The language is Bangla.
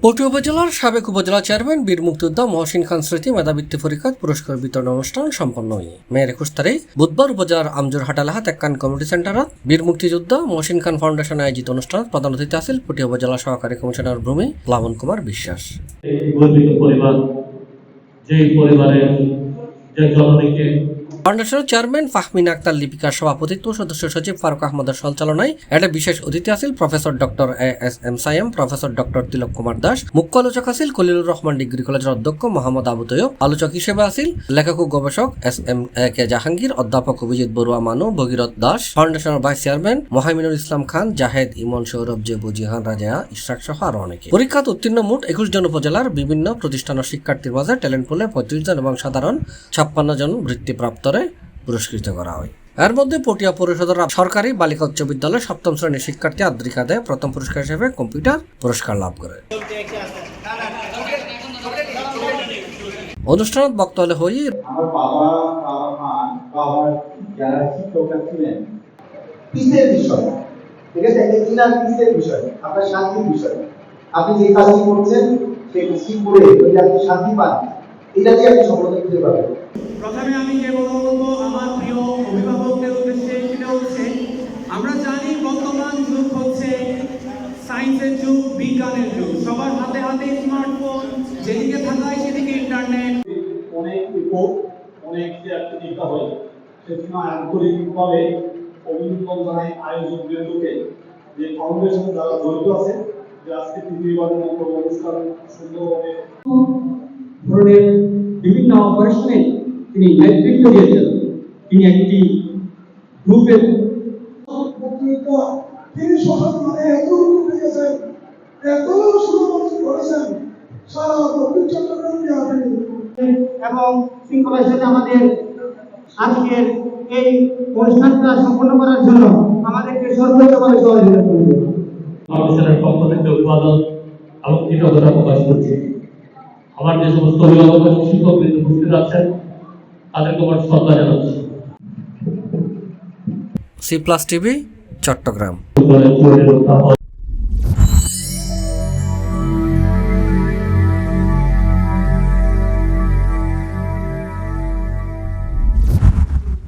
পটিয়া উপজেলার সাবেক উপজেলা চেয়ারম্যান বীর মুক্তিযোদ্ধা মহসিন খান স্মৃতি মেধাবৃত্তি পরীক্ষা পুরস্কার বিতরণ অনুষ্ঠান সম্পন্ন হয়। মেয়ের 21 তারিখ বুধবার উপজেলার আমজোরহাট এলাকাত একখান কমিউনিটি সেন্টারত বীর মুক্তিযোদ্ধা মহসিন খান ফাউন্ডেশনে আয়োজিত অনুষ্ঠানত প্রধান অতিথি আছিল পটিয়া উপজেলা সহকারী কমিশনার ভূমি প্লাবন কুমার বিশ্বাস। ফাউন্ডেশনের চেয়ারম্যান ফাহমিনা আক্তার লিপিকার সভাপতিত্ব, সদস্য সচিব ফারুক আহমদের সঞ্চালনায় একটা বিশেষ অতিথি আছিল professor doctor S M. Sayem, professor doctor Tilak Kumar Das. মুখ্য আলোচক আছিল কলিলুর রহমান ডিগ্রি কলেজের অধ্যক্ষ মোহাম্মদ আবু তৈয়ব। আলোচক হিসেবে আছিল লেখক ও গবেষক এস.এম.কে জাহাঙ্গীর, অধ্যাপক অভিজিৎ বড়ুয়া মানু, ভগীরথ দাস, ফাউন্ডেশনের ভাইস চেয়ারম্যান মহামিনুল ইসলাম খান, জাহেদ ইমন, সৌরভ জেবু, জিহান রাজা, ইশরাক সহ আরো অনেকে। পরীক্ষাত উত্তীর্ণ মোট 21 জন উপজেলার বিভিন্ন প্রতিষ্ঠানের শিক্ষার্থীর মাঝে ট্যালেন্ট পুলে 35 জন এবং সাধারণ 56 জন বৃত্তিপ্রাপ্তরে পুরস্কৃত করা হয়। এর মধ্যে পটিয়া পরিষদের সরকারি বালিকা উচ্চ বিদ্যালয়ের 7ম শ্রেণীর শিক্ষার্থী আদ্রিকা দে প্রথম পুরস্কার হিসেবে কম্পিউটার পুরস্কার লাভ করে। অনুষ্ঠানত বক্তব্য হই আমার বাবা বাবার যারা শিক্ষকরা ছিলেন পিসের বিষয়, ঠিক আছে, এটা পিসের বিষয়, আপনার শান্তির বিষয়। আপনি যে কাজটি করছেন সেই কাজটি করে যদি আপনি শান্তি পান, এটা দিয়ে আপনি সফলতা খুঁজে পাবেন। প্রথমে আমি যে বলবো আমার প্রিয় অভিভাবকদের উদ্দেশ্যে, সেটা হচ্ছে আমরা জানি বর্তমান যুগ হচ্ছে সায়েন্সের যুগ, বিজ্ঞানের যুগ। সবার হাতে হাতে স্মার্টফোন, যেদিকে থাকায় সেদিকে ইন্টারনেট। অনেক অনেক যে অ্যাক্টিভিটি হয় সেজন্য আন্তরিকভাবে অভিনন্দন জানাই আয়োজক বৃন্দকে, যে ফাউন্ডেশন যারা জড়িত আছে, যে আজকে পৃথিবীবাদের মতো অনুষ্ঠান সুন্দরভাবে ধরনের বিভিন্ন অপারেশনে তিনি নেতৃত্ব দিয়েছেন। তিনি একটি গ্রুপের তিনি সহজ মানে এত উঠে গেছেন, এত সুন্দর করেছেন সারা দক্ষিণ চট্টগ্রাম এবং শৃঙ্খলার সাথে আমাদের আজকের এই অনুষ্ঠানটা সম্পন্ন করার জন্য আমাদেরকে সর্বোচ্চভাবে সহযোগিতা করবে। ফাউন্ডেশনের পক্ষ থেকে অভিবাদন এবং কৃতজ্ঞতা প্রকাশ করছি। আমার যে সমস্ত অভিভাবক এবং শিক্ষকবৃন্দ উপস্থিত আছেন তাদেরকে আমার শ্রদ্ধা জানাচ্ছি। C plus TV, Chittagong.